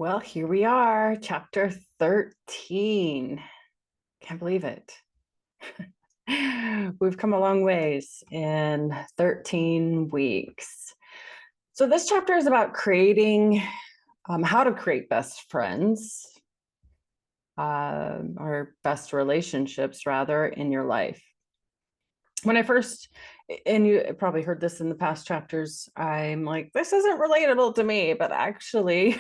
Well, here we are, chapter 13. Can't believe it. We've come a long ways in 13 weeks. So this chapter is about creating, how to create best friends, or best relationships rather in your life. When I first, and you probably heard this in the past chapters, I'm like, this isn't relatable to me, but actually,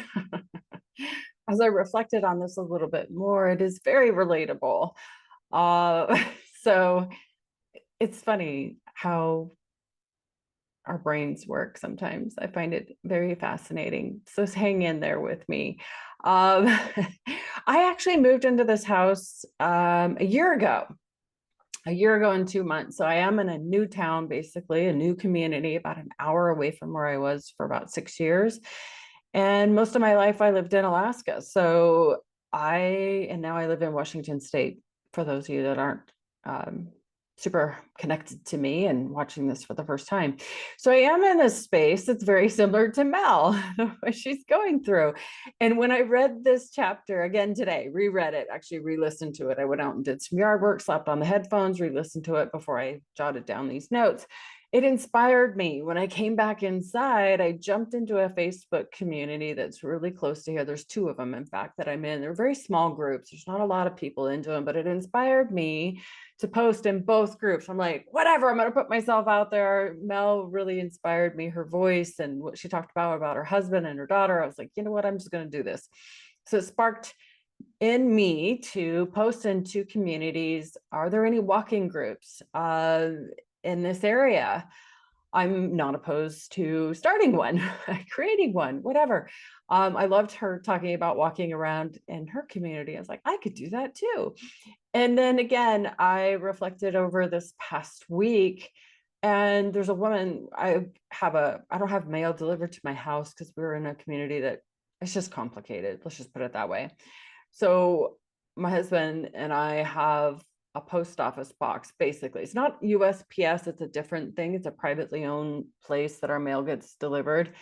as I reflected on this a little bit more, it is very relatable. Uh, so it's funny how our brains work sometimes. I find it very fascinating. So hang in there with me. Um, I actually moved into this house a year ago in 2 months. So I am in a new town, basically a new community, about an hour away from where I was for about 6 years. And most of my life I lived in Alaska. So and now I live in Washington State, for those of you that aren't super connected to me and watching this for the first time. So I am in a space that's very similar to Mel, what she's going through. And when I read this chapter again today, reread it, actually re-listened to it. I went out and did some yard work, slapped on the headphones, re-listened to it before I jotted down these notes. It inspired me. When I came back inside, I jumped into a Facebook community that's really close to here. There's two of them, in fact, that I'm in. They're very small groups. There's not a lot of people into them, but it inspired me to post in both groups. I'm like, whatever, I'm going to put myself out there. Mel really inspired me, her voice and what she talked about her husband and her daughter. I was like, you know what, I'm just going to do this. So it sparked in me to post in two communities. Are there any walking groups in this area? I'm not opposed to starting one, creating one, whatever. I loved her talking about walking around in her community. I was like, I could do that too. And then again, I reflected over this past week, and there's a woman, I don't have mail delivered to my house because we're in a community that it's just complicated. Let's just put it that way. So my husband and I have a post office box, basically. It's not USPS, it's a different thing. It's a privately owned place that our mail gets delivered.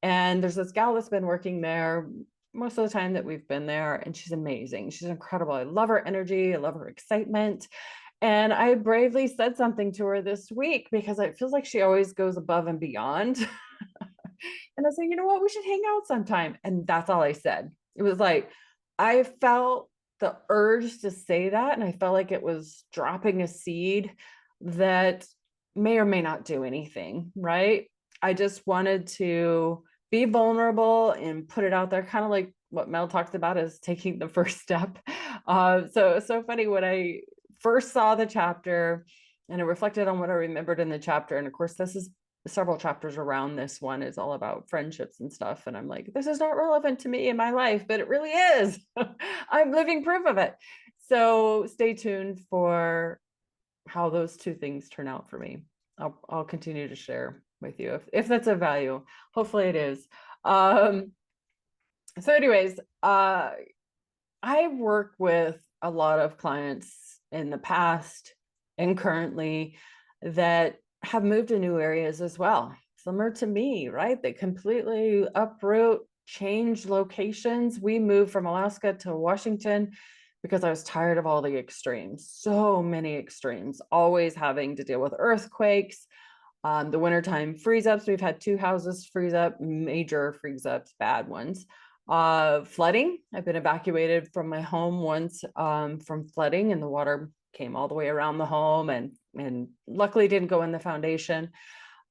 And there's this gal that's been working there most of the time that we've been there, and she's amazing. She's incredible. I love her energy. I love her excitement. And I bravely said something to her this week because it feels like she always goes above and beyond. And I said, you know what, we should hang out sometime. And that's all I said. It was like, I felt the urge to say that. And I felt like it was dropping a seed that may or may not do anything, right? I just wanted to be vulnerable and put it out there, kind of like what Mel talked about as taking the first step. So funny when I first saw the chapter and I reflected on what I remembered in the chapter. And of course, this is several chapters around this one is all about friendships and stuff. And I'm like, this is not relevant to me in my life, but it really is. I'm living proof of it. So stay tuned for how those two things turn out for me. I'll continue to share with you if that's of value. Hopefully it is. So anyways, I work with a lot of clients in the past and currently that have moved to new areas as well, similar to me, right? They completely uproot, change locations. We moved from Alaska to Washington because I was tired of all the extremes, so many extremes, always having to deal with earthquakes, the wintertime freeze ups. We've had two houses freeze up, major freeze ups, bad ones. Flooding. I've been evacuated from my home once from flooding, and the water came all the way around the home and luckily didn't go in the foundation.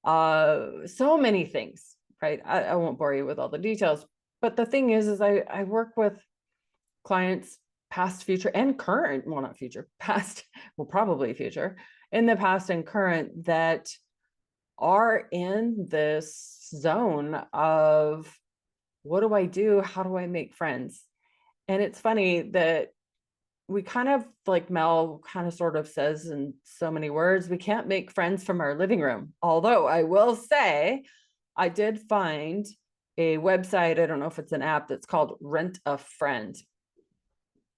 So many things, right? I won't bore you with all the details, but the thing is I work with clients past, future, and current, well, not future, past, well, probably future, in the past and current that are in this zone of what do I do? How do I make friends? And it's funny that we kind of, like Mel kind of sort of says in so many words, we can't make friends from our living room. Although I will say, I did find a website, I don't know if it's an app, that's called Rent a Friend.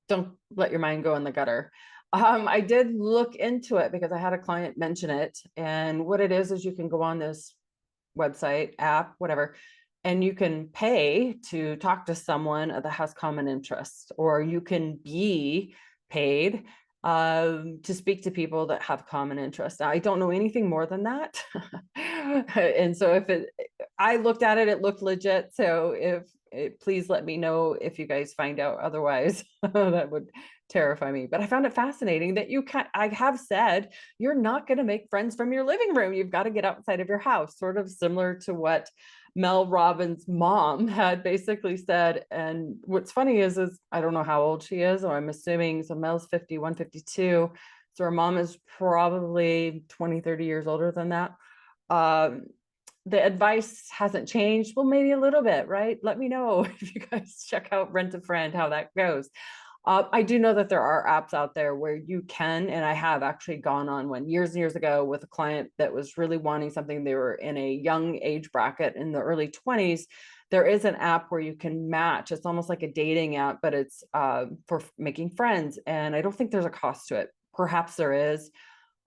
Don't let your mind go in the gutter. I did look into it because I had a client mention it. And what it is you can go on this website, app, whatever, and you can pay to talk to someone that has common interests, or you can be paid to speak to people that have common interests. Now, I don't know anything more than that. And so I looked at it, it looked legit. So please let me know if you guys find out otherwise. That would terrify me. But I found it fascinating that I have said, you're not going to make friends from your living room. You've got to get outside of your house, sort of similar to what Mel Robbins' mom had basically said. And what's funny is I don't know how old she is, or I'm assuming, so Mel's 51, 52. So her mom is probably 20, 30 years older than that. The advice hasn't changed. Well, maybe a little bit, right? Let me know if you guys check out Rent a Friend, how that goes. I do know that there are apps out there where you can, and I have actually gone on one years and years ago with a client that was really wanting something. They were in a young age bracket in the early 20s. There is an app where you can match. It's almost like a dating app, but it's for making friends. And I don't think there's a cost to it. Perhaps there is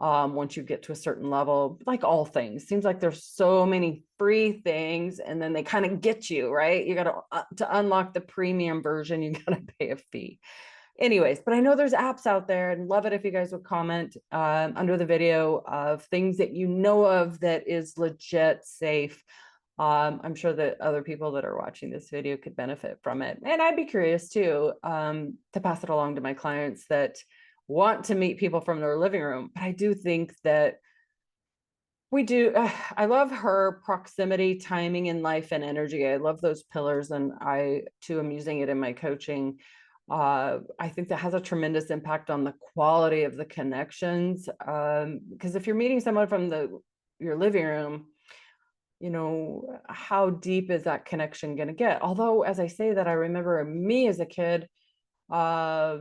once you get to a certain level. Like all things, seems like there's so many free things, and then they kind of get you, right? You got to unlock the premium version, you got to pay a fee. Anyways, but I know there's apps out there, and love it if you guys would comment under the video of things that you know of that is legit safe. I'm sure that other people that are watching this video could benefit from it. And I'd be curious too, to pass it along to my clients that want to meet people from their living room. But I do think that we do. I love her proximity, timing, and life and energy. I love those pillars, and I too am using it in my coaching. I think that has a tremendous impact on the quality of the connections. Because if you're meeting someone from your living room, you know, how deep is that connection going to get? Although, as I say that, I remember me as a kid, what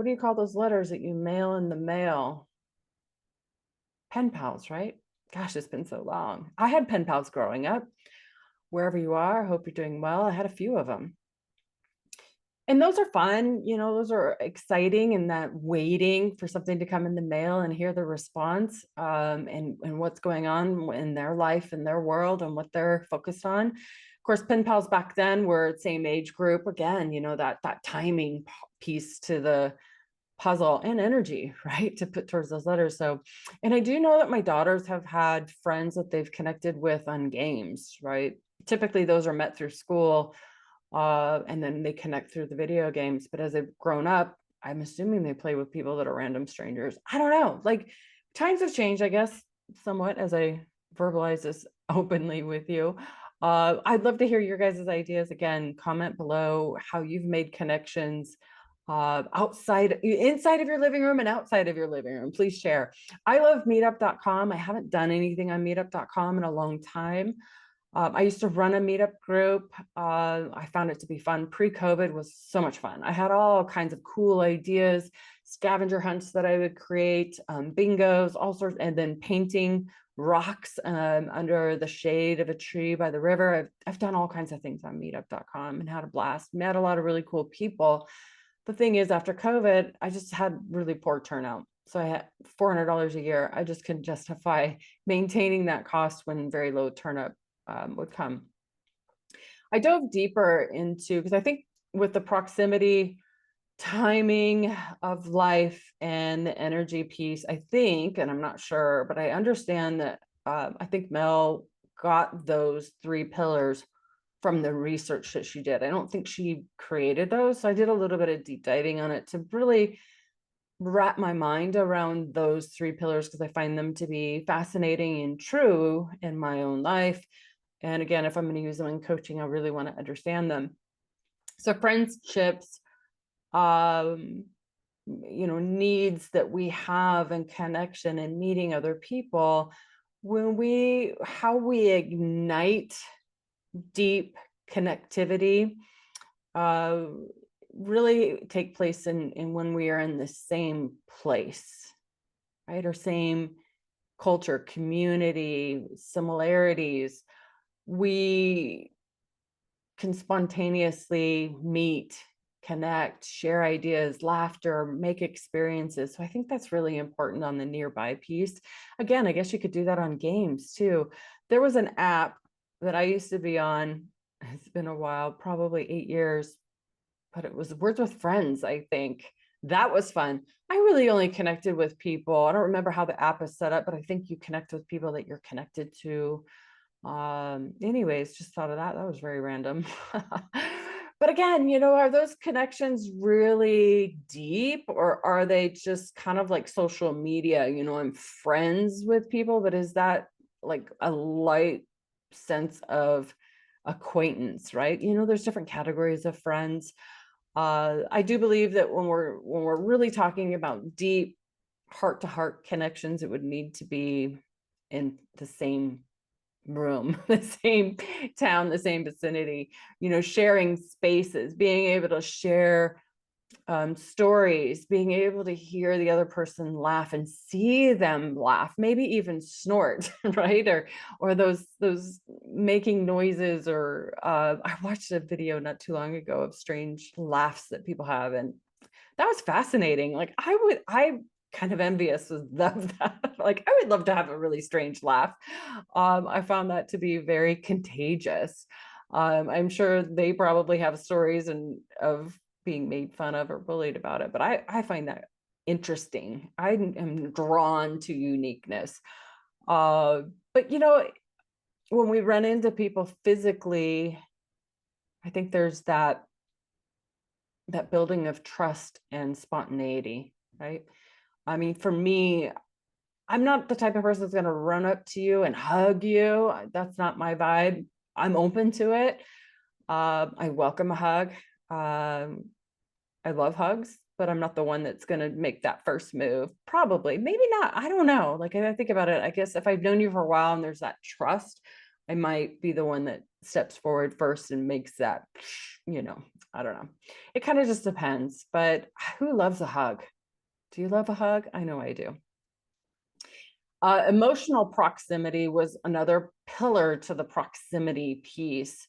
do you call those letters that you mail in the mail? Pen pals, right? Gosh, it's been so long. I had pen pals growing up. Wherever you are, I hope you're doing well. I had a few of them. And those are fun, you know, those are exciting, and that waiting for something to come in the mail and hear the response, and what's going on in their life and their world and what they're focused on. Of course, pen pals back then were same age group. Again, you know, that timing piece to the puzzle and energy, right, to put towards those letters. So, and I do know that my daughters have had friends that they've connected with on games, right? Typically those are met through school, and then they connect through the video games. But as they've grown up, I'm assuming they play with people that are random strangers. I don't know. Like, times have changed, I guess, somewhat, as I verbalize this openly with you. I'd love to hear your guys' ideas. Again, comment below how you've made connections inside of your living room and outside of your living room. Please share. I love meetup.com. I haven't done anything on meetup.com in a long time. I used to run a meetup group. I found it to be fun. Pre-COVID was so much fun. I had all kinds of cool ideas, scavenger hunts that I would create, bingos, all sorts, and then painting rocks under the shade of a tree by the river. I've done all kinds of things on meetup.com and had a blast. Met a lot of really cool people. The thing is, after COVID, I just had really poor turnout. So I had $400 a year. I just couldn't justify maintaining that cost when very low turnout would come. I dove deeper into, because I think with the proximity, timing of life, and the energy piece, I think, and I'm not sure, but I understand that I think Mel got those three pillars from the research that she did. I don't think she created those. So I did a little bit of deep diving on it to really wrap my mind around those three pillars, because I find them to be fascinating and true in my own life. And again, if I'm going to use them in coaching, I really want to understand them. So friendships, you know, needs that we have, and connection and meeting other people, how we ignite deep connectivity really take place in when we are in the same place, right? Or same culture, community, similarities. We can spontaneously meet, connect, share ideas, laughter, make experiences. So I think that's really important on the nearby piece. Again, I guess you could do that on games too. There was an app that I used to be on, it's been a while, probably 8 years, but it was Words with Friends, I think. That was fun. I really only connected with people. I don't remember how the app is set up, but I think you connect with people that you're connected to. Anyways, just thought of that. That was very random. But again, are those connections really deep, or are they just kind of like social media? I'm friends with people, but is that like a light sense of acquaintance, right? There's different categories of friends. I do believe that when we're really talking about deep heart-to-heart connections, it would need to be in the same room, the same town, the same vicinity, sharing spaces, being able to share stories, being able to hear the other person laugh and see them laugh, maybe even snort, right? Or those making noises, or I watched a video not too long ago of strange laughs that people have, and that was fascinating. Like I kind of envious of that. Like I would love to have a really strange laugh. I found that to be very contagious. I'm sure they probably have stories of being made fun of or bullied about it, but I find that interesting. I am drawn to uniqueness. But when we run into people physically, I think there's that building of trust and spontaneity, right? I mean, for me, I'm not the type of person that's going to run up to you and hug you. That's not my vibe. I'm open to it. I welcome a hug. I love hugs, but I'm not the one that's going to make that first move. Probably, maybe not. I don't know. Like, if I think about it, I guess if I've known you for a while and there's that trust, I might be the one that steps forward first and makes that, I don't know. It kind of just depends. But who loves a hug? Do you love a hug? I know I do. Emotional proximity was another pillar to the proximity piece.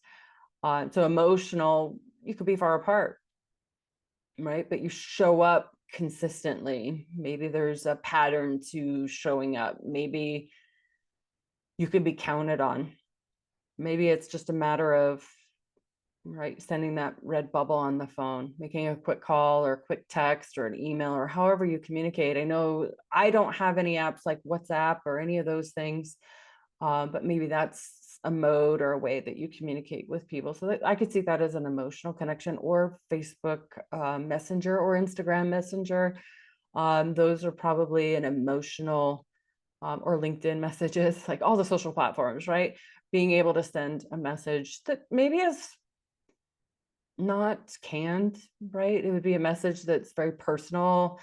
So emotional, you could be far apart, right? But you show up consistently. Maybe there's a pattern to showing up. Maybe you can be counted on. Maybe it's just a matter of, right, sending that red bubble on the phone, making a quick call or a quick text or an email or however you communicate. I know I don't have any apps like WhatsApp or any of those things, but maybe that's a mode or a way that you communicate with people. So that I could see that as an emotional connection, or Facebook Messenger or Instagram Messenger. Those are probably an emotional, or LinkedIn messages, like all the social platforms, right? Being able to send a message that maybe is not canned, right? It would be a message that's very personal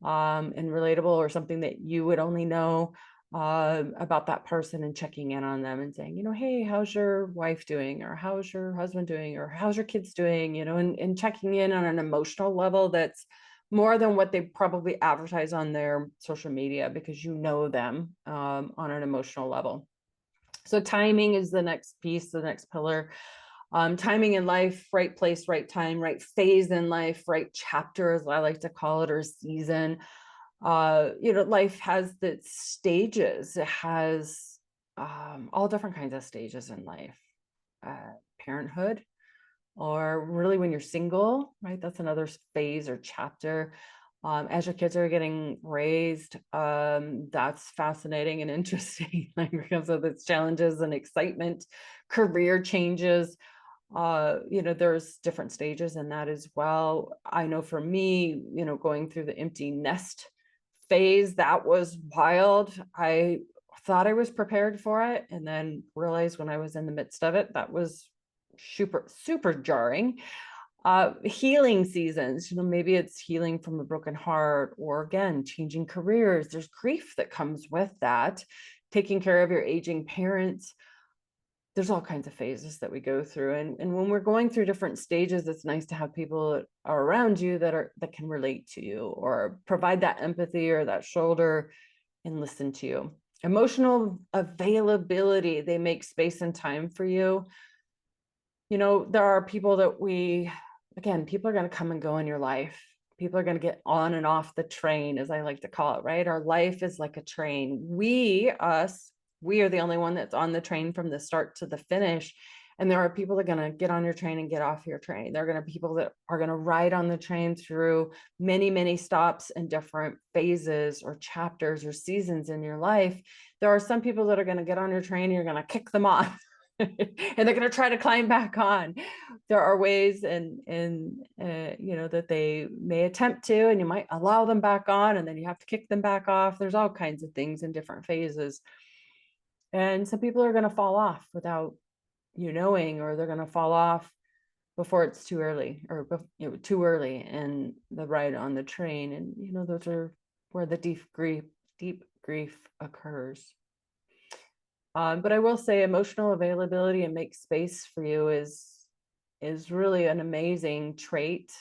and relatable, or something that you would only know about that person, and checking in on them and saying, hey, how's your wife doing? Or how's your husband doing? Or how's your kids doing? And checking in on an emotional level that's more than what they probably advertise on their social media, because you know them on an emotional level. So timing is the next piece, the next pillar. Timing in life, right place, right time, right phase in life, right chapter, as I like to call it, or season. Life has its stages. It has all different kinds of stages in life. Parenthood, or really when you're single, right? That's another phase or chapter. As your kids are getting raised, that's fascinating and interesting, like because of its challenges and excitement, career changes. There's different stages in that as well. I know for me, going through the empty nest phase, that was wild. I thought I was prepared for it, and then realized when I was in the midst of it, that was super jarring. Healing seasons, maybe it's healing from a broken heart, or again, changing careers. There's grief that comes with that, taking care of your aging parents. There's all kinds of phases that we go through. And when we're going through different stages, it's nice to have people that are around you that can relate to you, or provide that empathy or that shoulder and listen to you. Emotional availability, they make space and time for you. There are people that people are going to come and go in your life. People are going to get on and off the train, as I like to call it, right? Our life is like a train. Us We are the only one that's on the train from the start to the finish. And there are people that are going to get on your train and get off your train. There are going to be people that are going to ride on the train through many, many stops and different phases or chapters or seasons in your life. There are some people that are going to get on your train and you're going to kick them off and they're going to try to climb back on. There are ways that they may attempt to, and you might allow them back on and then you have to kick them back off. There's all kinds of things in different phases. And some people are going to fall off without you knowing, or they're going to fall off before it's too early, or too early in the ride on the train. And those are where the deep grief occurs. But I will say emotional availability and make space for you is really an amazing trait,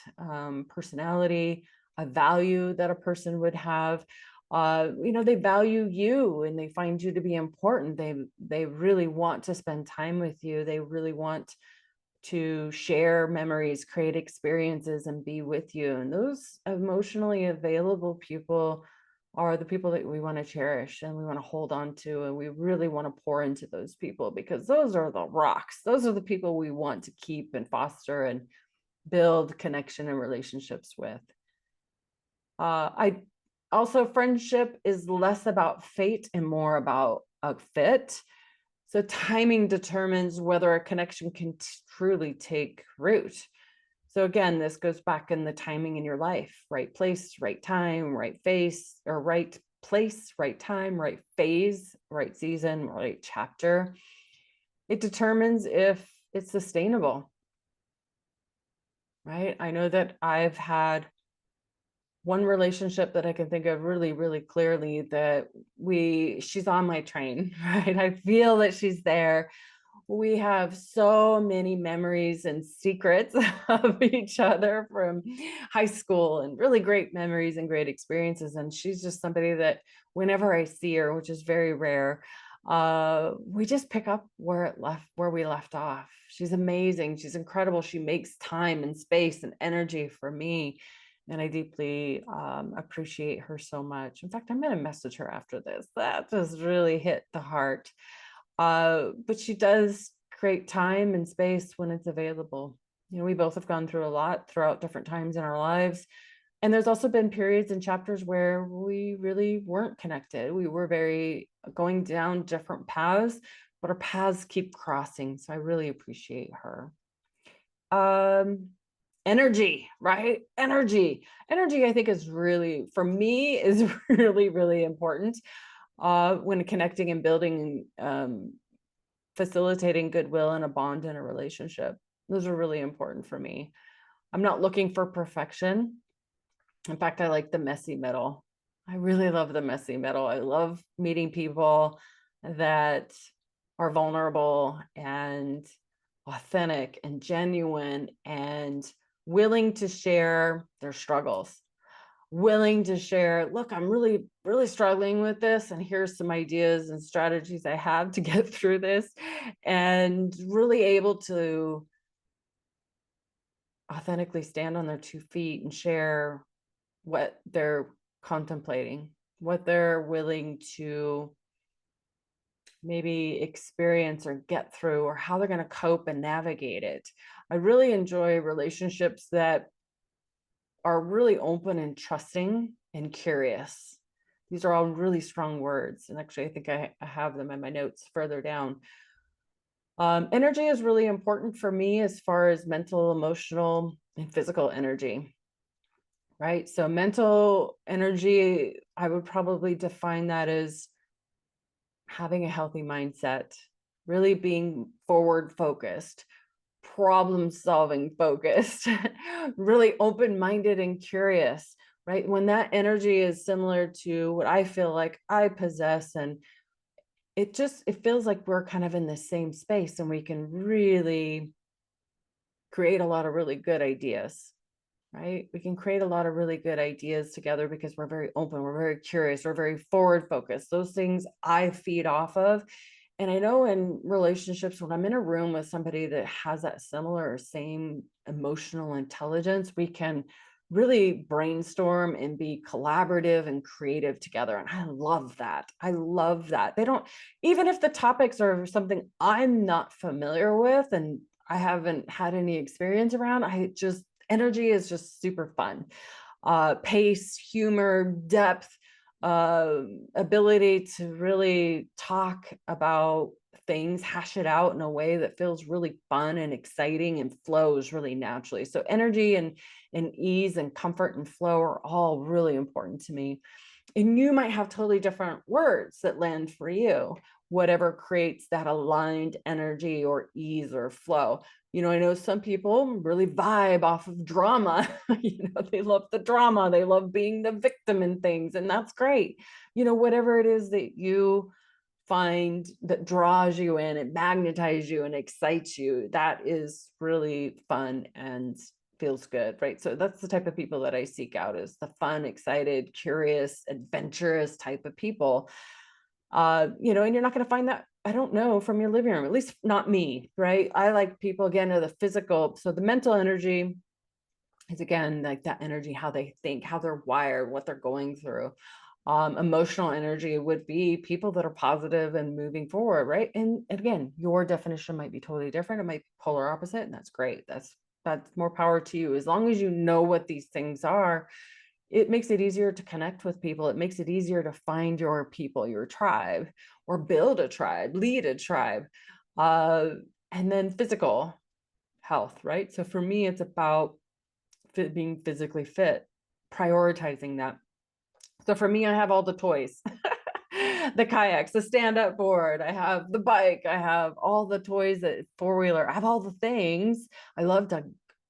personality, a value that a person would have. They value you and they find you to be important. They really want to spend time with you. They really want to share memories, create experiences, and be with you. And those emotionally available people are the people that we want to cherish and we want to hold on to. And we really want to pour into those people, because those are the rocks. Those are the people we want to keep and foster and build connection and relationships with. Friendship is less about fate and more about a fit. So timing determines whether a connection can truly take root. So again, this goes back in the timing in your life: right place, right time, right face, or right place, right time, right phase, right season, right chapter. It determines if it's sustainable, right? I know that I've had one relationship that I can think of really, really clearly that she's on my train, right? I feel that she's there. We have so many memories and secrets of each other from high school, and really great memories and great experiences. And she's just somebody that whenever I see her, which is very rare, we just pick up where we left off. She's amazing. She's incredible. She makes time and space and energy for me. And I deeply appreciate her so much. In fact, I'm going to message her after this. That just really hit the heart. But she does create time and space when it's available. We both have gone through a lot throughout different times in our lives. And there's also been periods and chapters where we really weren't connected. We were very going down different paths, but our paths keep crossing. So I really appreciate her. Energy, right? Energy, I think is really, for me, is really, really important when connecting and building, facilitating goodwill and a bond in a relationship. Those are really important for me. I'm not looking for perfection. In fact, I like the messy middle. I really love the messy middle. I love meeting people that are vulnerable and authentic and genuine and willing to share their struggles, willing to share, look, I'm really, really struggling with this, and here's some ideas and strategies I have to get through this, and really able to authentically stand on their 2 feet and share what they're contemplating, what they're willing to maybe experience or get through, or how they're going to cope and navigate it. I really enjoy relationships that are really open and trusting and curious. These are all really strong words. And actually, I think I have them in my notes further down. Energy is really important for me as far as mental, emotional, and physical energy, right? So mental energy, I would probably define that as having a healthy mindset, really being forward focused, problem solving focused, really open-minded and curious, right? When that energy is similar to what I feel like I possess, and it feels like we're kind of in the same space, and we can really create a lot of really good ideas, right? We can create a lot of really good ideas together because we're very open, we're very curious, we're very forward focused. Those things I feed off of. And I know in relationships, when I'm in a room with somebody that has that similar or same emotional intelligence, we can really brainstorm and be collaborative and creative together. And I love that. I love that. They don't, even if the topics are something I'm not familiar with and I haven't had any experience around, energy is just super fun. Pace, humor, depth, ability to really talk about things, hash it out in a way that feels really fun and exciting and flows really naturally. So energy and ease and comfort and flow are all really important to me. And you might have totally different words that land for you, whatever creates that aligned energy or ease or flow. I know some people really vibe off of drama. They love the drama. They love being the victim in things, and that's great. Whatever it is that you find that draws you in, it magnetizes you and excites you, that is really fun and feels good, right? So that's the type of people that I seek out, is the fun, excited, curious, adventurous type of people. And you're not going to find that, I don't know, from your living room, at least not me, right? I like people, again, are the physical. So the mental energy is, again, like that energy, how they think, how they're wired, what they're going through. Emotional energy would be people that are positive and moving forward, right? And again, your definition might be totally different. It might be polar opposite, and that's great. That's more power to you. As long as you know what these things are, it makes it easier to connect with people. It makes it easier to find your people, your tribe, or build a tribe, lead a tribe. And then physical health, right? So for me, it's about being physically fit, prioritizing that. So for me, I have all the toys, the kayaks, the stand-up board, I have the bike, I have all the toys, that four-wheeler, I have all the things. I love to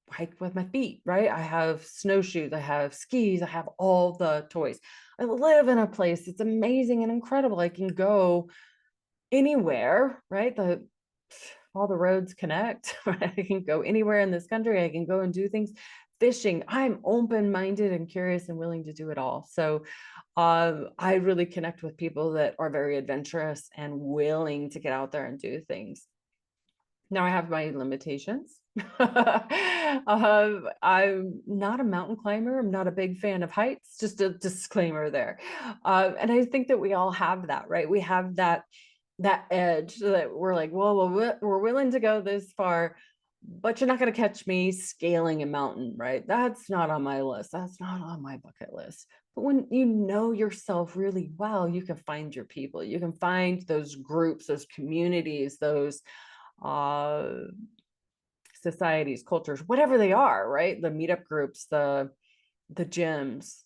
hike with my feet, right? I have snowshoes, I have skis, I have all the toys. I live in a place, it's amazing and incredible. I can go anywhere, right? All the roads connect, right? I can go anywhere in this country. I can go and do things. Fishing, I'm open-minded and curious and willing to do it all. So I really connect with people that are very adventurous and willing to get out there and do things. Now I have my limitations. I'm not a mountain climber. I'm not a big fan of heights, just a disclaimer there. And I think that we all have that, right? We have that edge that we're like, well, we're willing to go this far, but you're not going to catch me scaling a mountain, right? That's not on my list. That's not on my bucket list. But when you know yourself really well, you can find your people. You can find those groups, those communities, those societies, cultures, whatever they are, right? The meetup groups, the gyms,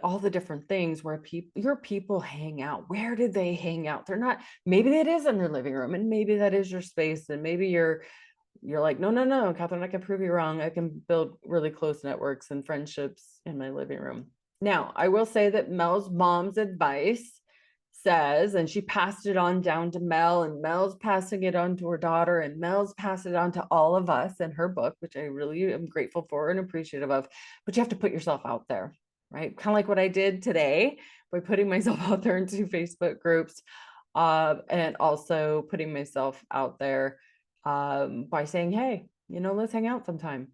all the different things where your people hang out. Where did they hang out? They're not, maybe it is in your living room, and maybe that is your space, and maybe you're like, no, Catherine, I can prove you wrong. I can build really close networks and friendships in my living room. Now, I will say that Mel's mom's advice says, and she passed it on down to Mel, and Mel's passing it on to her daughter, and Mel's passed it on to all of us in her book, which I really am grateful for and appreciative of. But you have to put yourself out there, right? Kind of like what I did today by putting myself out there into Facebook groups, and also putting myself out there by saying, hey, let's hang out sometime.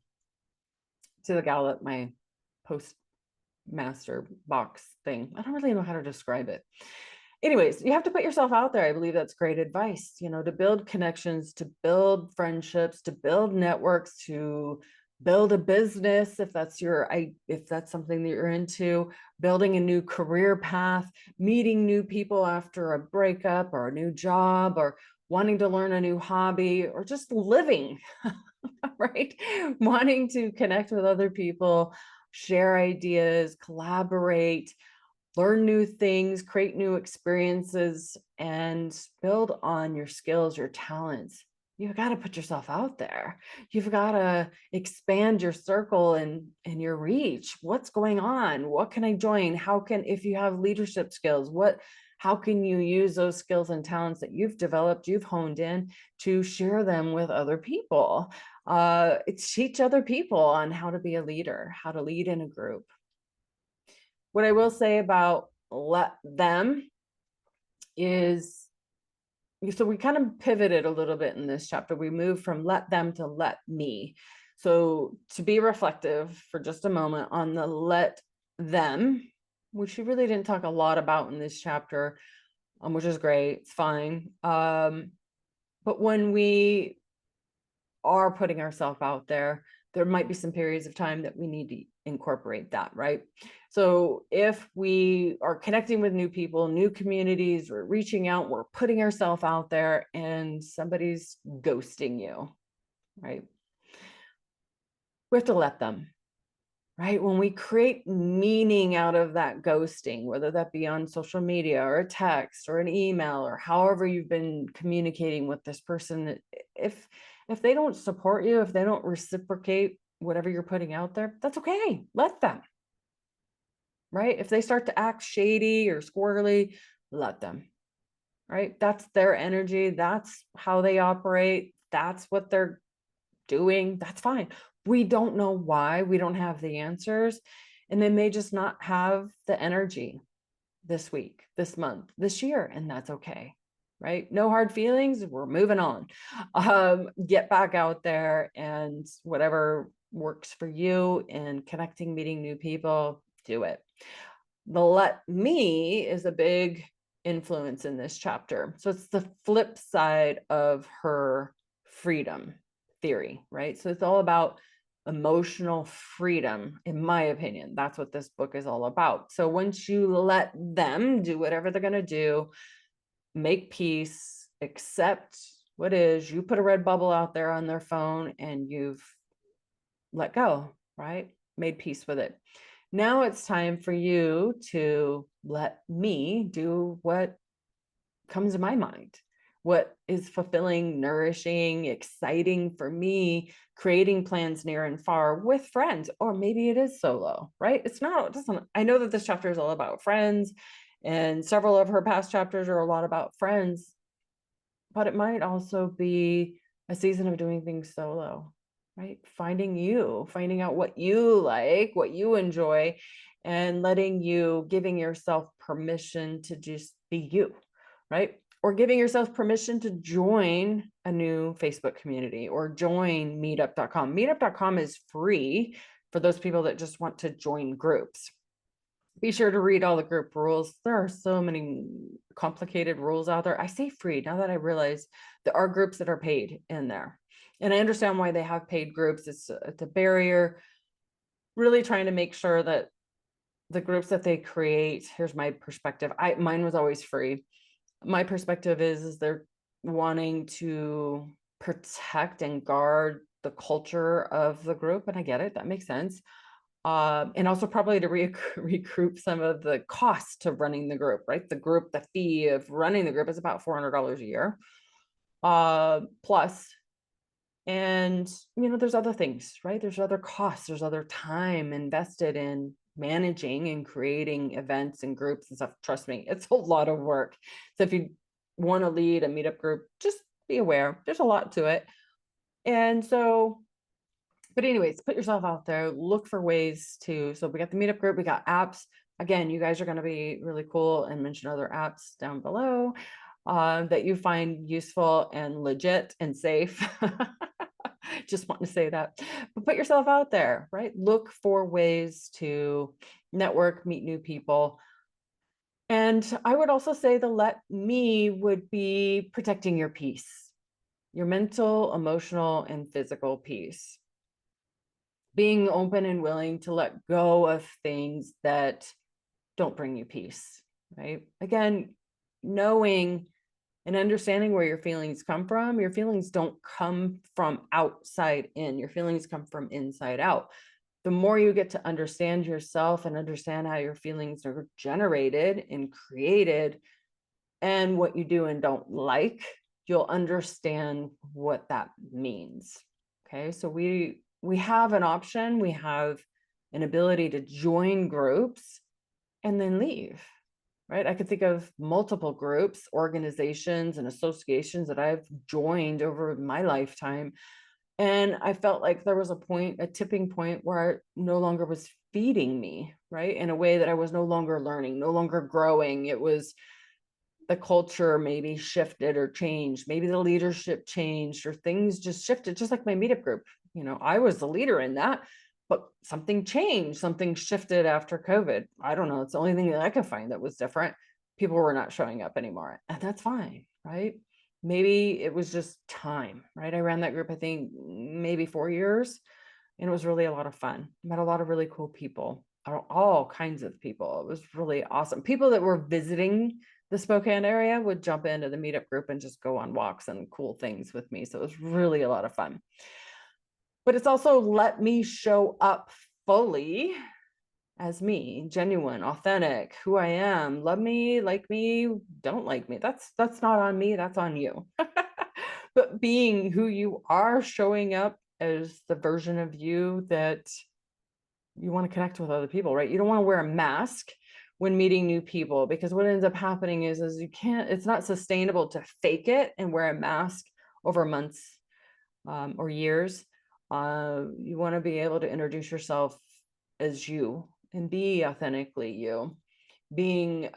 To the gal at my postmaster box thing. I don't really know how to describe it. Anyways, you have to put yourself out there. I believe that's great advice, to build connections, to build friendships, to build networks, to build a business, if that's something that you're into, building a new career path, meeting new people after a breakup or a new job, or wanting to learn a new hobby, or just living, right? Wanting to connect with other people, share ideas, collaborate, learn new things, create new experiences, and build on your skills, your talents. You've got to put yourself out there. You've got to expand your circle and your reach. What's going on? What can I join? If you have leadership skills, how can you use those skills and talents that you've developed, you've honed in, to share them with other people? Teach other people on how to be a leader, how to lead in a group. What I will say about let them is, so we kind of pivoted a little bit in this chapter. We moved from let them to let me. So to be reflective for just a moment on the let them, which she really didn't talk a lot about in this chapter, which is great. It's fine. But when we are putting ourselves out there might be some periods of time that we need to incorporate that, right? So if we are connecting with new people, new communities, we're reaching out, we're putting ourselves out there, and somebody's ghosting you, right? We have to let them, right? When we create meaning out of that ghosting, whether that be on social media or a text or an email or however you've been communicating with this person, if they don't support you, if they don't reciprocate whatever you're putting out there, that's okay. Let them, right? If they start to act shady or squirrely, let them, right? That's their energy. That's how they operate. That's what they're doing. That's fine. We don't know why. We don't have the answers. And they may just not have the energy this week, this month, this year, and that's okay. Right? No hard feelings. We're moving on. Get back out there, and whatever works for you in connecting, meeting new people, do it. The let me is a big influence in this chapter. So it's the flip side of her freedom theory, right? So it's all about emotional freedom, in my opinion. That's what this book is all about. So once you let them do whatever they're going to do, make peace, accept what is, you put a red bubble out there on their phone and you've let go, right? Made peace with it. Now it's time for you to let me do what comes to my mind, what is fulfilling, nourishing, exciting for me, creating plans near and far with friends, or maybe it is solo, right? It's not, it doesn't, I know that this chapter is all about friends, and several of her past chapters are a lot about friends, but it might also be a season of doing things solo, right? Finding out what you like, what you enjoy, and giving yourself permission to just be you, right? Or giving yourself permission to join a new Facebook community or join meetup.com. Meetup.com is free for those people that just want to join groups. Be sure to read all the group rules. There are so many complicated rules out there. I say free now that I realize there are groups that are paid in there. And I understand why they have paid groups. It's a barrier. Really trying to make sure that the groups that they create, here's my perspective. Mine was always free. My perspective is they're wanting to protect and guard the culture of the group. And I get it. That makes sense. And also probably to recoup some of the cost of running the group, right? The fee of running the group is about $400 a year, plus. And, there's other things, right? There's other costs, there's other time invested in managing and creating events and groups and stuff. Trust me, it's a lot of work. So if you want to lead a meetup group, just be aware, there's a lot to it. And so, but anyways, put yourself out there, look for ways so we got the meetup group, we got apps. Again, you guys are going to be really cool, and mention other apps down below that you find useful and legit and safe. Just want to say that. But put yourself out there, right? Look for ways to network, meet new people. And I would also say the let me would be protecting your peace, your mental, emotional, and physical peace. Being open and willing to let go of things that don't bring you peace, right? Again, knowing and understanding where your feelings come from. Your feelings don't come from outside in. Your feelings come from inside out. The more you get to understand yourself and understand how your feelings are generated and created and what you do and don't like, you'll understand what that means. Okay, so we have an option. We have an ability to join groups and then leave. Right? I could think of multiple groups, organizations, and associations that I've joined over my lifetime. And I felt like there was a tipping point where it no longer was feeding me, right? In a way that I was no longer learning, no longer growing. It was the culture maybe shifted or changed. Maybe the leadership changed or things just shifted, just like my meetup group. I was the leader in that, but something changed, something shifted after COVID. I don't know. It's the only thing that I could find that was different. People were not showing up anymore, and that's fine, right? Maybe it was just time, right? I ran that group, I think maybe 4 years, and it was really a lot of fun. Met a lot of really cool people, all kinds of people. It was really awesome. People that were visiting the Spokane area would jump into the meetup group and just go on walks and cool things with me. So it was really a lot of fun. But it's also let me show up fully as me, genuine, authentic, who I am. Love me, like me, don't like me. That's not on me, that's on you. But being who you are, showing up as the version of you that you want to connect with other people, right? You don't want to wear a mask when meeting new people, because what ends up happening is it's not sustainable to fake it and wear a mask over months or years. You want to be able to introduce yourself as you and be authentically you. Being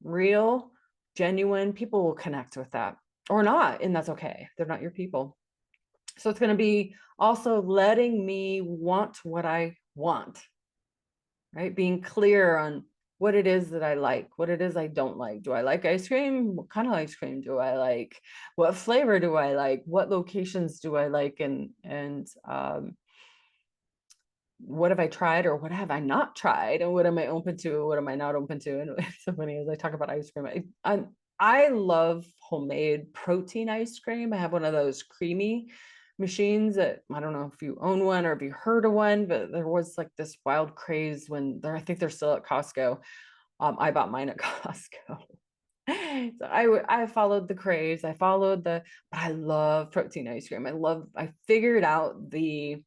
real, genuine, people will connect with that or not, and that's okay. They're not your people. So it's going to be also letting me want what I want, right? Being clear on what it is that I like, what it is I don't like. Do I like ice cream? What kind of ice cream do I like? What flavor do I like? What locations do I like? And what have I tried or what have I not tried? And what am I open to? What am I not open to? And it's so funny as I talk about ice cream. I love homemade protein ice cream. I have one of those creamy machines that, I don't know if you own one or if you heard of one, but there was like this wild craze when I think they're still at Costco. I bought mine at Costco. So I followed the craze. But I love protein ice cream. I figured out the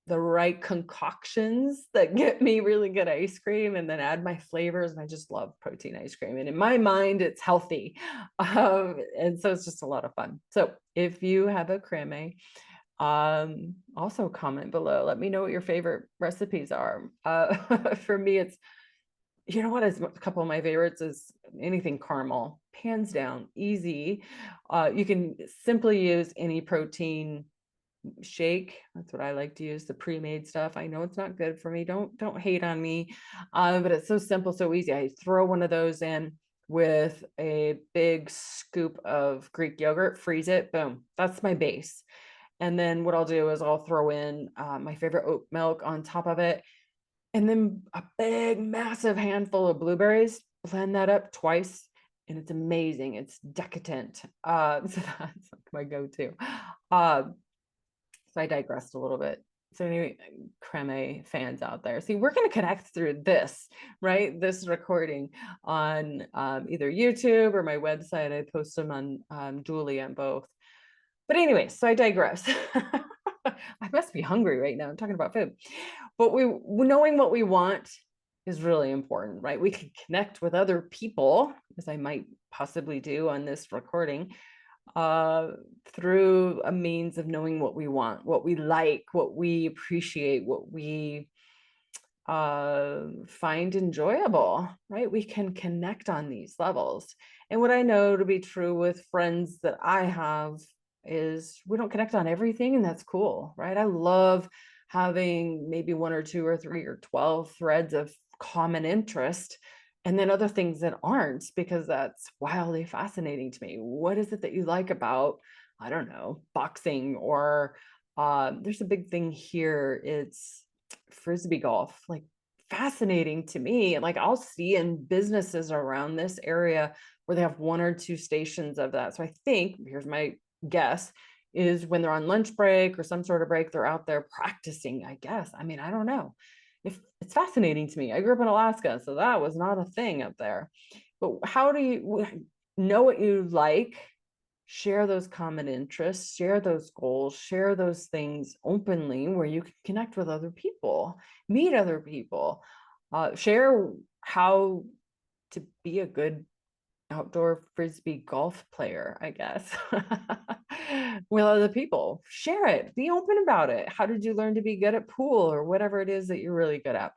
right concoctions that get me really good ice cream and then add my flavors. And I just love protein ice cream. And in my mind, it's healthy. And so it's just a lot of fun. So if you have a creme, also comment below. Let me know what your favorite recipes are. For me, it's, a couple of my favorites is anything caramel, hands down, easy. You can simply use any protein shake. That's what I like to use, the pre-made stuff. I know it's not good for me. Don't hate on me. But it's so simple, so easy. I throw one of those in with a big scoop of Greek yogurt, freeze it, boom. That's my base. And then what I'll do is I'll throw in my favorite oat milk on top of it. And then a big, massive handful of blueberries, blend that up twice. And it's amazing. It's decadent. So that's like my go-to. So I digressed a little bit. So anyway, creme fans out there, see, we're going to connect through this, right? This recording on either YouTube or my website. I post them on Julie on both. But anyway, so I digress. I must be hungry right now. I'm talking about food. But knowing what we want is really important, right? We can connect with other people, as I might possibly do on this recording, through a means of knowing what we want, what we like, what we appreciate, what we find enjoyable, right? We can connect on these levels. And what I know to be true with friends that I have is we don't connect on everything, and that's cool, right? I love having maybe 1 or 2 or 3 or 12 threads of common interest, and then other things that aren't, because that's wildly fascinating to me. What is it that you like about, I don't know, boxing, or there's a big thing here. It's Frisbee golf, like fascinating to me. Like I'll see in businesses around this area where they have 1 or 2 stations of that. So I think, here's my guess, is when they're on lunch break or some sort of break, they're out there practicing, I guess. I mean, I don't know. If it's fascinating to me. I grew up in Alaska, so that was not a thing up there. But how do you know what you like? Share those common interests, share those goals, share those things openly where you can connect with other people, meet other people, share how to be a good outdoor Frisbee golf player, I guess, with other people. Share it, be open about it. How did you learn to be good at pool or whatever it is that you're really good at?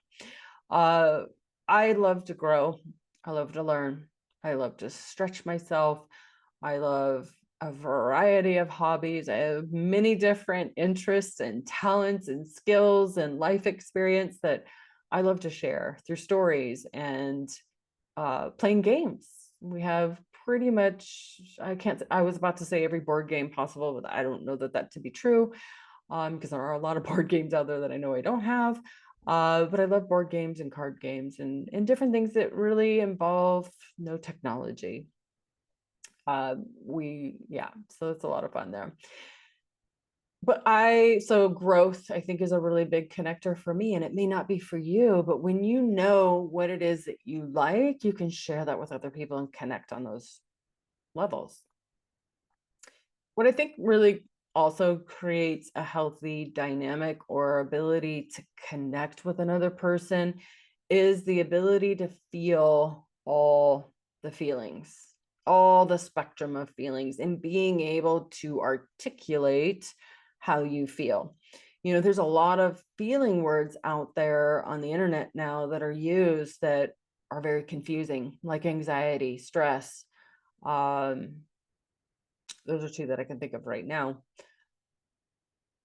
I love to grow. I love to learn. I love to stretch myself. I love a variety of hobbies. I have many different interests and talents and skills and life experience that I love to share through stories and playing games. We have pretty much, I was about to say every board game possible, but I don't know that to be true, because there are a lot of board games out there that I know I don't have. But I love board games and card games and different things that really involve no technology. So it's a lot of fun there. But so growth, I think, is a really big connector for me, and it may not be for you, but when you know what it is that you like, you can share that with other people and connect on those levels. What I think really also creates a healthy dynamic or ability to connect with another person is the ability to feel all the feelings, all the spectrum of feelings, and being able to articulate how you feel. There's a lot of feeling words out there on the internet now that are used that are very confusing, like anxiety, stress. Those are two that I can think of right now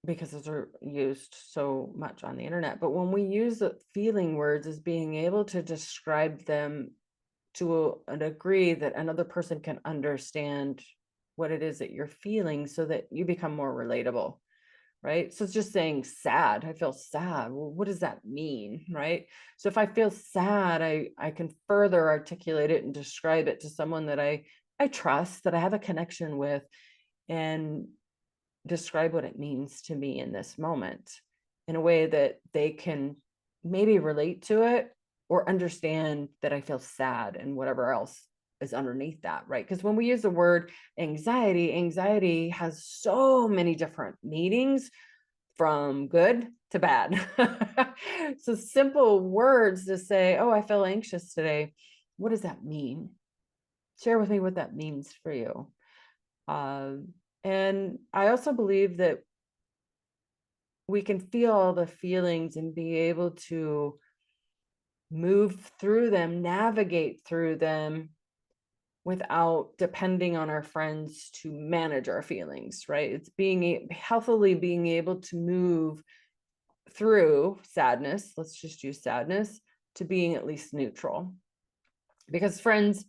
because those are used so much on the internet. But when we use the feeling words as being able to describe them to a degree that another person can understand what it is that you're feeling so that you become more relatable, right? So it's just saying sad, I feel sad. Well, what does that mean, right? So if I feel sad, I can further articulate it and describe it to someone that I trust, that I have a connection with, and describe what it means to me in this moment in a way that they can maybe relate to it or understand that I feel sad and whatever else is underneath that, right? Because when we use the word anxiety has so many different meanings, from good to bad. So simple words to say, oh, I feel anxious today. What does that mean? Share with me what that means for you. And I also believe that we can feel all the feelings and be able to move through them, navigate through them without depending on our friends to manage our feelings, right? It's healthily being able to move through sadness. Let's just use sadness to being at least neutral, because friends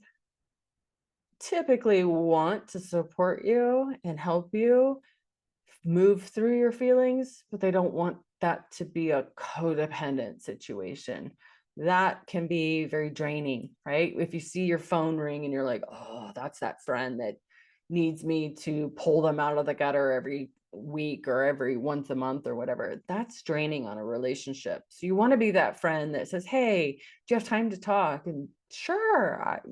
typically want to support you and help you move through your feelings, but they don't want that to be a codependent situation. That can be very draining, right? If you see your phone ring and you're like, oh, that's that friend that needs me to pull them out of the gutter every week or every once a month or whatever, that's draining on a relationship. So you want to be that friend that says, hey, do you have time to talk? And sure,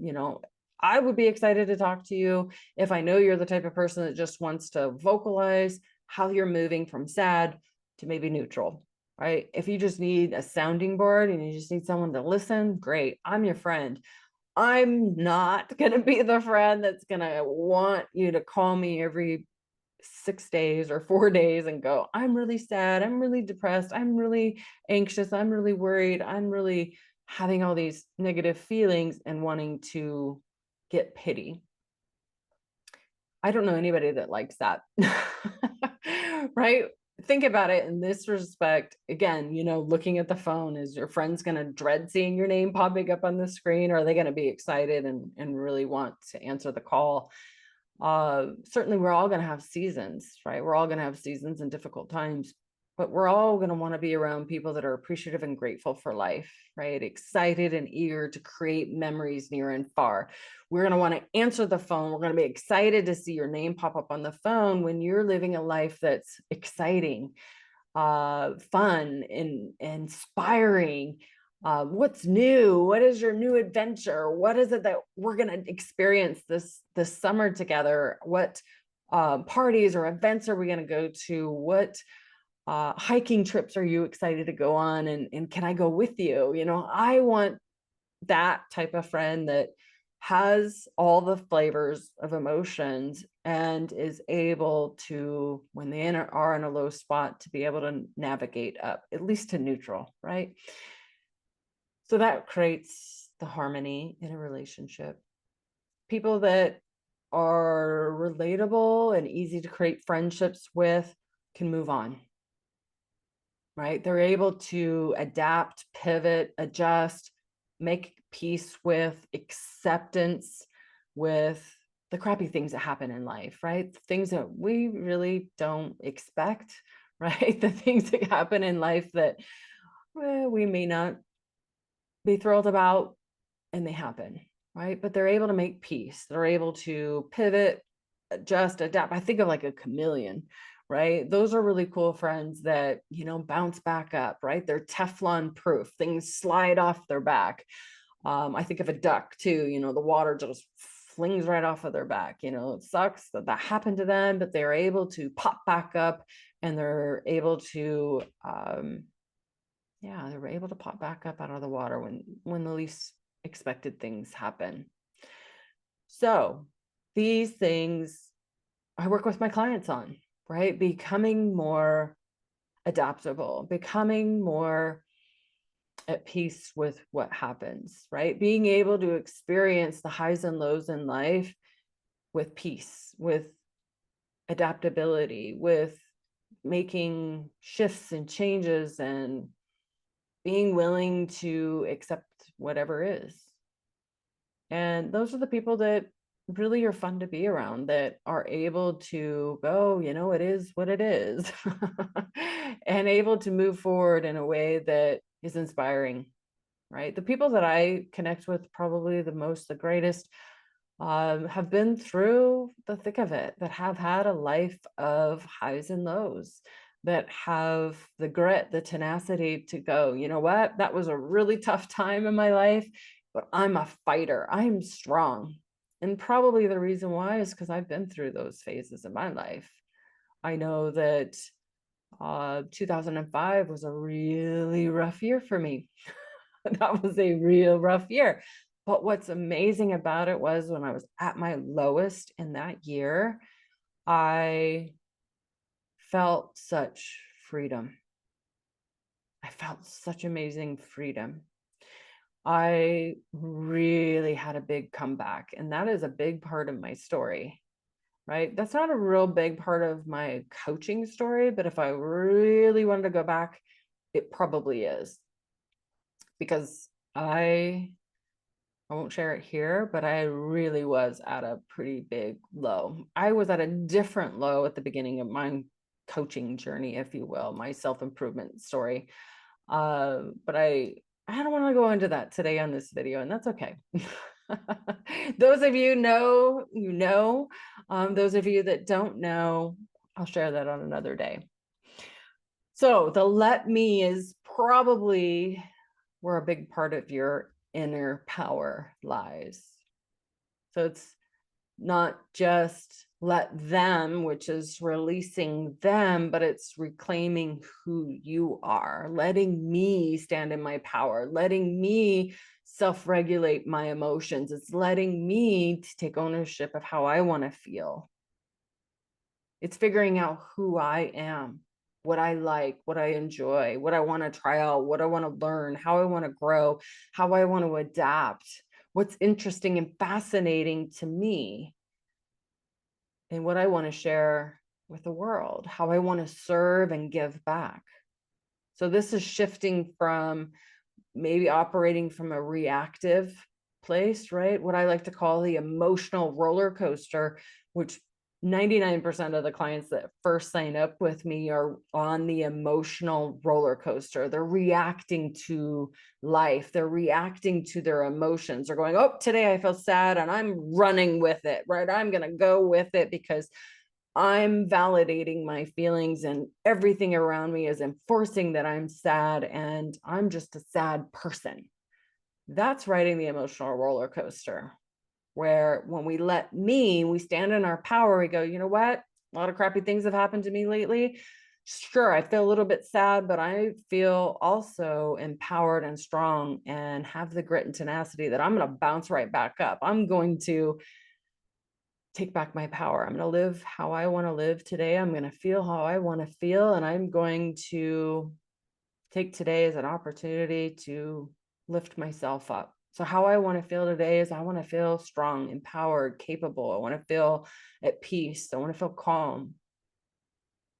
I would be excited to talk to you if I know you're the type of person that just wants to vocalize how you're moving from sad to maybe neutral, right? If you just need a sounding board and you just need someone to listen, great, I'm your friend. I'm not going to be the friend that's going to want you to call me every 6 days or 4 days and go, I'm really sad, I'm really depressed, I'm really anxious, I'm really worried, I'm really having all these negative feelings and wanting to get pity. I don't know anybody that likes that. Right? Think about it in this respect. Again, looking at the phone, is your friends going to dread seeing your name popping up on the screen? Or are they going to be excited and really want to answer the call? Certainly we're all going to have seasons, right? We're all going to have seasons and difficult times, but we're all going to want to be around people that are appreciative and grateful for life, right? Excited and eager to create memories near and far. We're going to want to answer the phone. We're going to be excited to see your name pop up on the phone when you're living a life that's exciting, fun, and inspiring. What's new? What is your new adventure? What is it that we're going to experience this summer together? What parties or events are we going to go to? What hiking trips are you excited to go on? And can I go with you? I want that type of friend that has all the flavors of emotions and is able to, when they are in a low spot, to be able to navigate up, at least to neutral, right? So that creates the harmony in a relationship. people that are relatable and easy to create friendships with can move on, right? They're able to adapt, pivot, adjust, make peace with acceptance, with the crappy things that happen in life, right? Things that we really don't expect, right? The things that happen in life that we may not be thrilled about, and they happen, right? But they're able to make peace. They're able to pivot, adjust, adapt. I think of like a chameleon, right? Those are really cool friends that, bounce back up, right? They're Teflon proof. Things slide off their back. I think of a duck too, the water just flings right off of their back. It sucks that that happened to them, but they're able to pop back up, and they're able to, they were able to pop back up out of the water when the least expected things happen. So these things I work with my clients on, right? Becoming more adaptable, becoming more at peace with what happens, right? Being able to experience the highs and lows in life with peace, with adaptability, with making shifts and changes, and being willing to accept whatever is. And those are the people that really are fun to be around, that are able to go, it is what it is, and able to move forward in a way that is inspiring, right? The people that I connect with probably the most, the greatest, have been through the thick of it, that have had a life of highs and lows, that have the grit, the tenacity to go, you know what, that was a really tough time in my life, but I'm a fighter. I'm strong. And probably the reason why is because I've been through those phases in my life. I know that 2005 was a really rough year for me. That was a real rough year. But what's amazing about it was when I was at my lowest in that year, I felt such freedom. I felt such amazing freedom. I really had a big comeback, and that is a big part of my story, right? That's not a real big part of my coaching story, but if I really wanted to go back, it probably is, because I won't share it here, but I really was at a pretty big low. I was at a different low at the beginning of my coaching journey, if you will, my self-improvement story. But I don't want to go into that today on this video, and that's okay. Those of you know, those of you that don't know, I'll share that on another day. So the let me is probably where a big part of your inner power lies. So it's not just let them, which is releasing them, but it's reclaiming who you are, letting me stand in my power, letting me self-regulate my emotions. It's letting me to take ownership of how I want to feel. It's figuring out who I am, what I like, what I enjoy, what I want to try out, what I want to learn, how I want to grow, how I want to adapt, what's interesting and fascinating to me, and what I want to share with the world, how I want to serve and give back. So this is shifting from maybe operating from a reactive place, right? What I like to call the emotional roller coaster, which 99% of the clients that first sign up with me are on the emotional roller coaster. They're reacting to life. They're reacting to their emotions. They're going, oh, today I feel sad, and I'm running with it, right? I'm going to go with it because I'm validating my feelings, and everything around me is enforcing that I'm sad, and I'm just a sad person. That's riding the emotional roller coaster, where when we let me, we stand in our power, we go, you know what? A lot of crappy things have happened to me lately. Sure, I feel a little bit sad, but I feel also empowered and strong, and have the grit and tenacity that I'm going to bounce right back up. I'm going to take back my power. I'm going to live how I want to live today. I'm going to feel how I want to feel. And I'm going to take today as an opportunity to lift myself up, So how I want to feel today is I want to feel strong, empowered, capable. I want to feel at peace. I want to feel calm.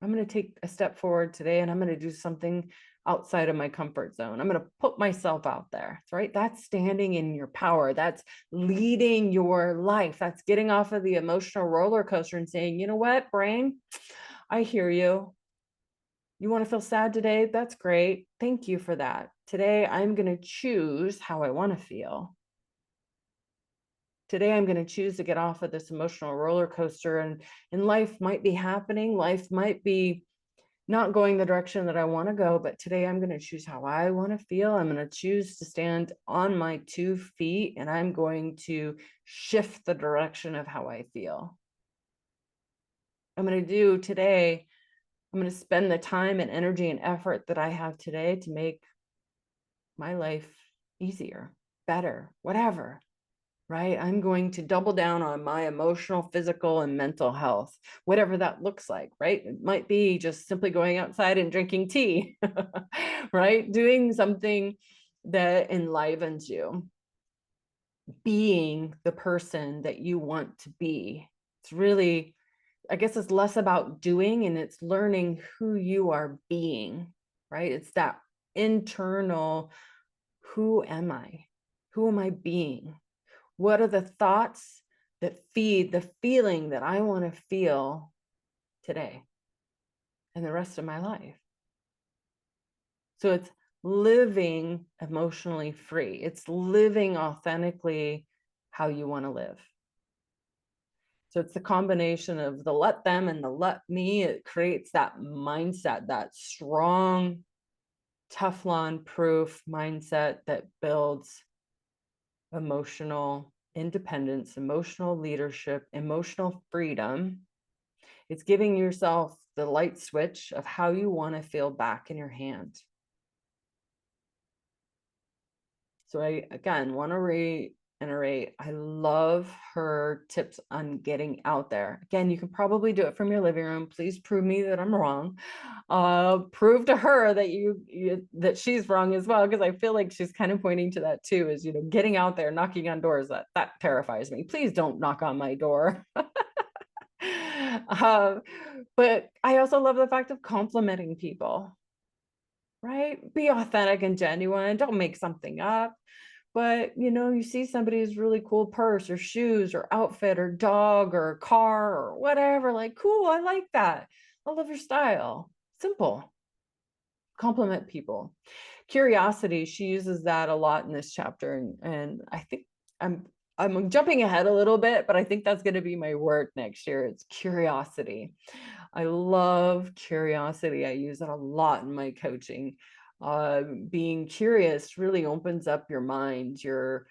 I'm going to take a step forward today and I'm going to do something outside of my comfort zone. I'm going to put myself out there, right? That's standing in your power. That's leading your life. That's getting off of the emotional roller coaster and saying, you know what, brain, I hear you. You want to feel sad today? That's great. Thank you for that. Today, I'm going to choose how I want to feel. Today, I'm going to choose to get off of this emotional roller coaster, and life might be happening. Life might be not going the direction that I want to go, but today I'm going to choose how I want to feel. I'm going to choose to stand on my 2 feet, and I'm going to shift the direction of how I feel. I'm going to do today, I'm going to spend the time and energy and effort that I have today to make my life easier, better, whatever, right? I'm going to double down on my emotional, physical, and mental health, whatever that looks like, right? It might be just simply going outside and drinking tea, right? Doing something that enlivens you, being the person that you want to be. It's really, I guess it's less about doing and it's learning who you are being, right? It's that internal, who am I? Who am I being? What are the thoughts that feed the feeling that I want to feel today and the rest of my life? So it's living emotionally free. It's living authentically how you want to live. So it's the combination of the let them and the let me. It creates that mindset, that strong, Teflon proof mindset that builds emotional independence, emotional leadership, emotional freedom. It's giving yourself the light switch of how you want to feel back in your hand. So I, again, want to reiterate, I love her tips on getting out there. Again, you can probably do it from your living room. Please prove me that I'm wrong. Prove to her that that she's wrong as well, because I feel like she's kind of pointing to that too, is, getting out there, knocking on doors. That terrifies me. Please don't knock on my door. But I also love the fact of complimenting people, right? Be authentic and genuine. Don't make something up. But you see somebody's really cool purse or shoes or outfit or dog or car or whatever, like, cool, I like that. I love your style. Simple. Compliment people. Curiosity, she uses that a lot in this chapter. And I think I'm jumping ahead a little bit, but I think that's going to be my word next year. It's curiosity. I love curiosity. I use it a lot in my coaching. Being curious really opens up your mind, your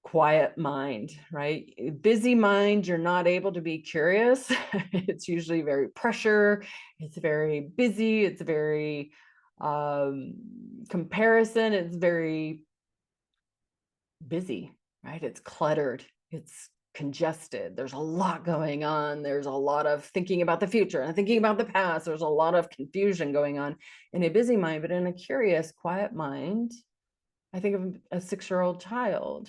quiet mind, right? Busy mind, you're not able to be curious. It's usually very pressure. It's very busy. It's very comparison. It's very busy, right? It's cluttered. It's congested. There's a lot going on. There's a lot of thinking about the future and thinking about the past. There's a lot of confusion going on in a busy mind, but in a curious, quiet mind, I think of a 6-year-old child.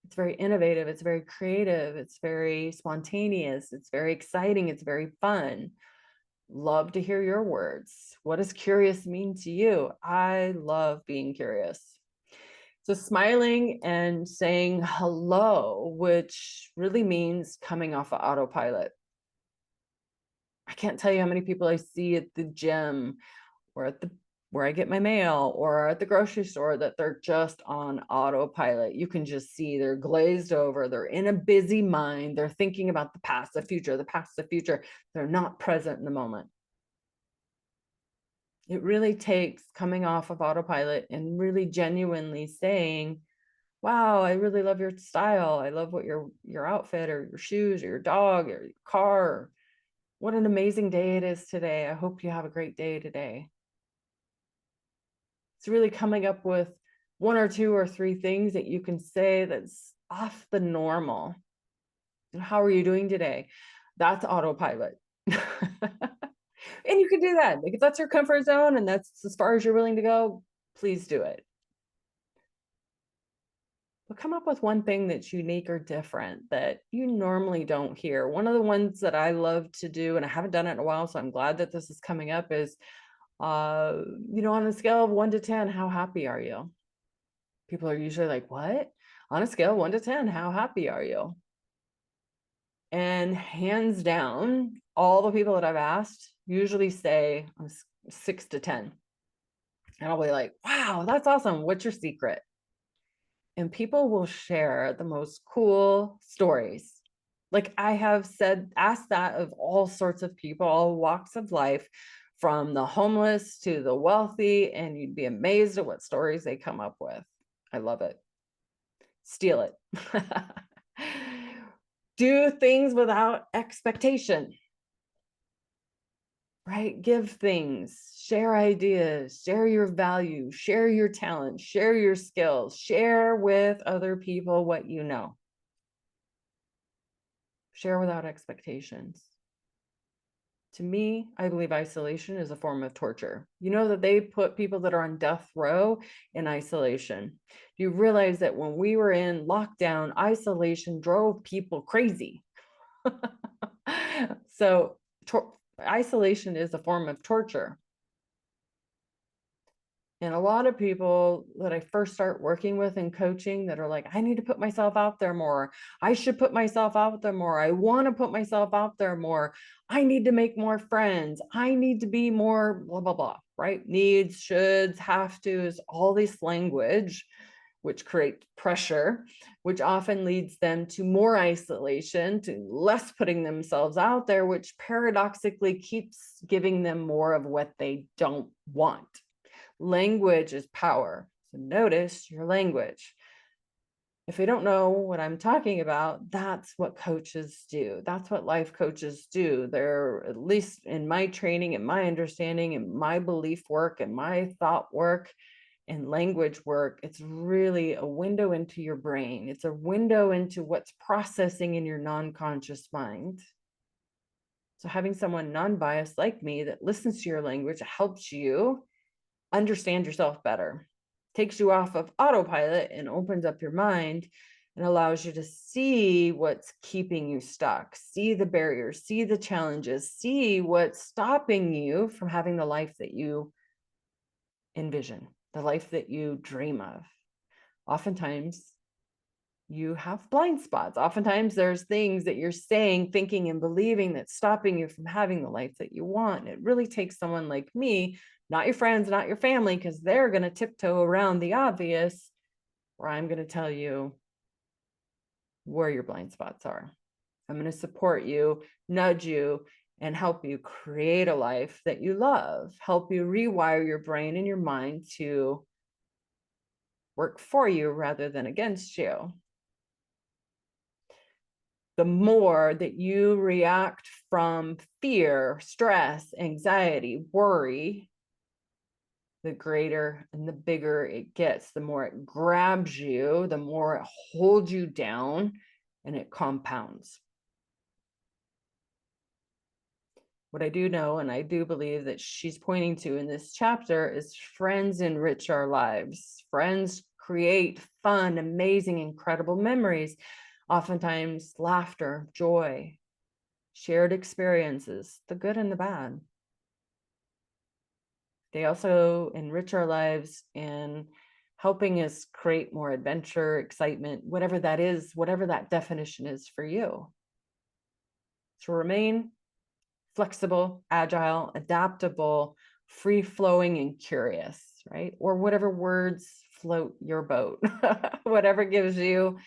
It's very innovative. It's very creative. It's very spontaneous. It's very exciting. It's very fun. Love to hear your words. What does curious mean to you? I love being curious. So smiling and saying hello, which really means coming off of autopilot. I can't tell you how many people I see at the gym or at where I get my mail or at the grocery store that they're just on autopilot. You can just see they're glazed over. They're in a busy mind. They're thinking about the past, the future, the past, the future. They're not present in the moment. It really takes coming off of autopilot and really genuinely saying, wow, I really love your style. I love what your outfit or your shoes or your dog or your car. What an amazing day it is today. I hope you have a great day today. It's really coming up with 1 or 2 or 3 things that you can say that's off the normal. How are you doing today? That's autopilot. And you can do that. Like, if that's your comfort zone and that's as far as you're willing to go, please do it. but come up with one thing that's unique or different that you normally don't hear. One of the ones that I love to do, and I haven't done it in a while, so I'm glad that this is coming up, is, on a scale of 1 to 10, how happy are you? People are usually like, what? On a scale of 1 to 10, how happy are you? And hands down, all the people that I've asked usually say 6 to 10. And I'll be like, wow, that's awesome. What's your secret? And people will share the most cool stories. Like I have asked that of all sorts of people, all walks of life, from the homeless to the wealthy, and you'd be amazed at what stories they come up with. I love it. Steal it. Do things without expectation, right? Give things, share ideas, share your value, share your talent, share your skills, share with other people what you know. Share without expectations. To me, I believe isolation is a form of torture. You know that they put people that are on death row in isolation. You realize that when we were in lockdown, isolation drove people crazy. So isolation is a form of torture. And a lot of people that I first start working with and coaching that are like, I need to put myself out there more. I should put myself out there more. I want to put myself out there more. I need to make more friends. I need to be more blah, blah, blah, right? Needs, shoulds, have to's, all this language, which create pressure, which often leads them to more isolation, to less putting themselves out there, which paradoxically keeps giving them more of what they don't want. Language is power. So notice your language. If you don't know what I'm talking about, that's what coaches do. That's what life coaches do. They're, at least in my training and my understanding and my belief work and my thought work and language work, it's really a window into your brain. It's a window into what's processing in your non-conscious mind. So having someone non-biased like me that listens to your language helps you understand yourself better, takes you off of autopilot and opens up your mind and allows you to see what's keeping you stuck, see the barriers, see the challenges, see what's stopping you from having the life that you envision, the life that you dream of. Oftentimes, you have blind spots. Oftentimes, there's things that you're saying, thinking, and believing that's stopping you from having the life that you want. It really takes someone like me, not your friends, not your family, because they're going to tiptoe around the obvious, where I'm going to tell you where your blind spots are. I'm going to support you, nudge you, and help you create a life that you love, help you rewire your brain and your mind to work for you rather than against you. The more that you react from fear, stress, anxiety, worry, the greater and the bigger it gets, the more it grabs you, the more it holds you down, and it compounds. What I do know, and I do believe that she's pointing to in this chapter, is friends enrich our lives. Friends create fun, amazing, incredible memories, oftentimes laughter, joy, shared experiences, the good and the bad. They also enrich our lives in helping us create more adventure, excitement, whatever that is, whatever that definition is for you. So remain flexible, agile, adaptable, free-flowing, and curious, right? Or whatever words float your boat, whatever gives you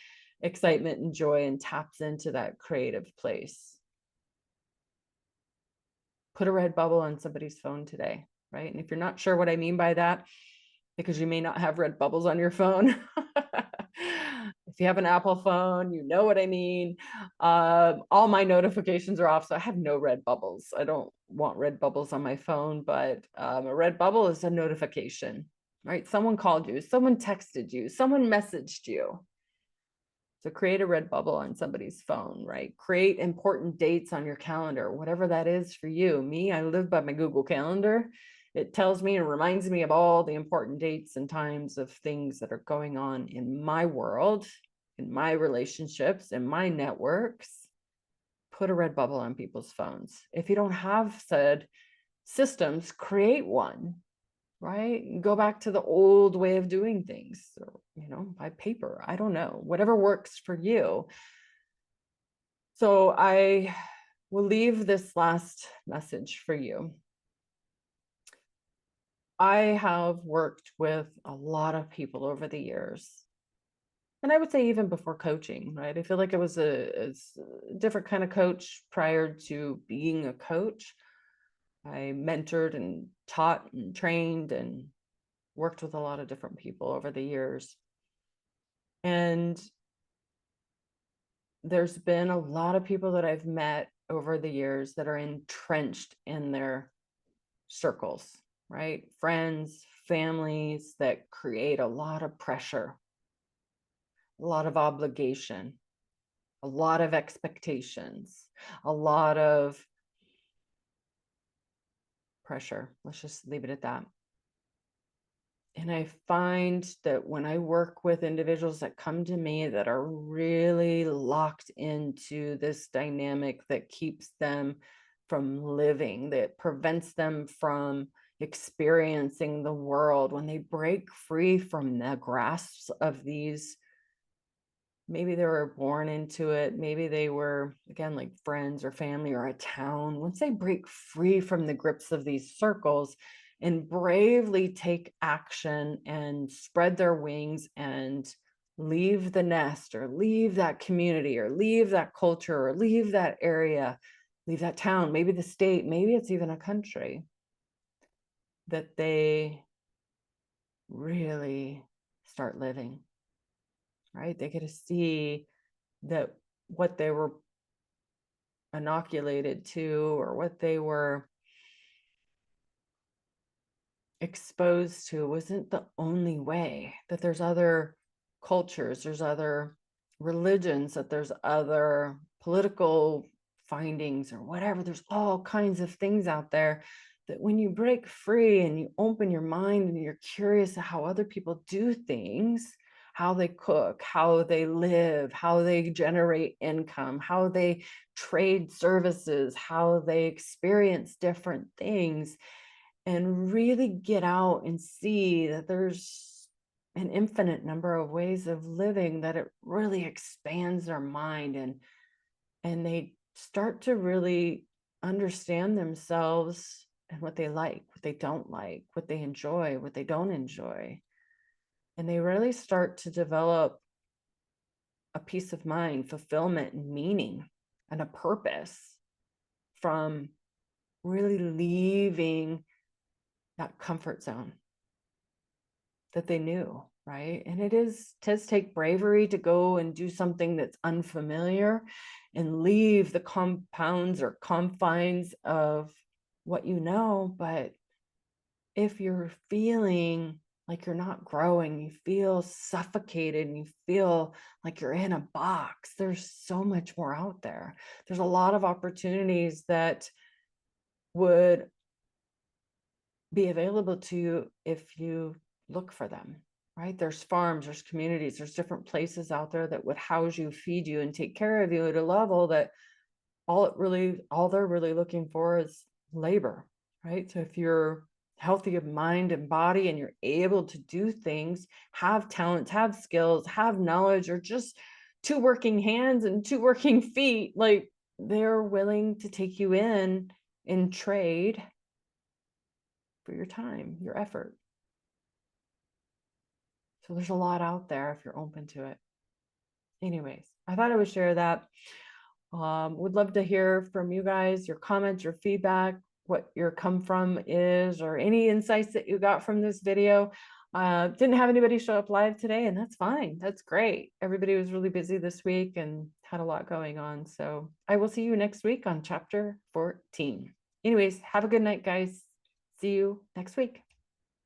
excitement and joy and taps into that creative place. Put a red bubble on somebody's phone today, right? And if you're not sure what I mean by that, because you may not have red bubbles on your phone. If you have an Apple phone, you know what I mean. All my notifications are off, so I have no red bubbles. I don't want red bubbles on my phone, but a red bubble is a notification, right? Someone called you, someone texted you, someone messaged you. So create a red bubble on somebody's phone, right? Create important dates on your calendar, whatever that is for you. Me, I live by my Google Calendar. It tells me and reminds me of all the important dates and times of things that are going on in my world, in my relationships, in my networks. Put a red bubble on people's phones. If you don't have said systems, create one, right? Go back to the old way of doing things, or, by paper. I don't know, whatever works for you. So I will leave this last message for you. I have worked with a lot of people over the years, and I would say even before coaching, right? I feel like I was a different kind of coach prior to being a coach. I mentored and taught and trained and worked with a lot of different people over the years. And there's been a lot of people that I've met over the years that are entrenched in their circles, right? Friends, families that create a lot of pressure, a lot of obligation, a lot of expectations, a lot of pressure. Let's just leave it at that. And I find that when I work with individuals that come to me that are really locked into this dynamic that keeps them from living, that prevents them from experiencing the world, when they break free from the grasps of these, maybe they were born into it, maybe they were, again, like friends or family or a town, once they break free from the grips of these circles and bravely take action and spread their wings and leave the nest or leave that community or leave that culture or leave that area, leave that town, maybe the state, maybe it's even a country, that they really start living, right? They get to see that what they were inoculated to or what they were exposed to wasn't the only way, that there's other cultures, there's other religions, that there's other political findings or whatever. There's all kinds of things out there that when you break free and you open your mind and you're curious how other people do things, how they cook, how they live, how they generate income, how they trade services, how they experience different things, and really get out and see that there's an infinite number of ways of living, that it really expands their mind, and they start to really understand themselves and what they like, what they don't like, what they enjoy, what they don't enjoy. And they really start to develop a peace of mind, fulfillment, and meaning, and a purpose from really leaving that comfort zone that they knew, right? And it does take bravery to go and do something that's unfamiliar and leave the compounds or confines of what you know. But if you're feeling like you're not growing, you feel suffocated, and you feel like you're in a box, there's so much more out there. There's a lot of opportunities that would be available to you if you look for them, right? There's farms, there's communities, there's different places out there that would house you, feed you, and take care of you at a level that all they're really looking for is labor, right? So if you're healthy of mind and body and you're able to do things, have talents, have skills, have knowledge, or just two working hands and two working feet, like, they're willing to take you in trade for your time, your effort. So there's a lot out there if you're open to it. Anyways, I thought I would share that. Would love to hear from you guys, your comments, your feedback, what your come from is, or any insights that you got from this video. Didn't have anybody show up live today, and that's fine. That's great. Everybody was really busy this week and had a lot going on. So I will see you next week on chapter 14. Anyways, have a good night, guys. See you next week.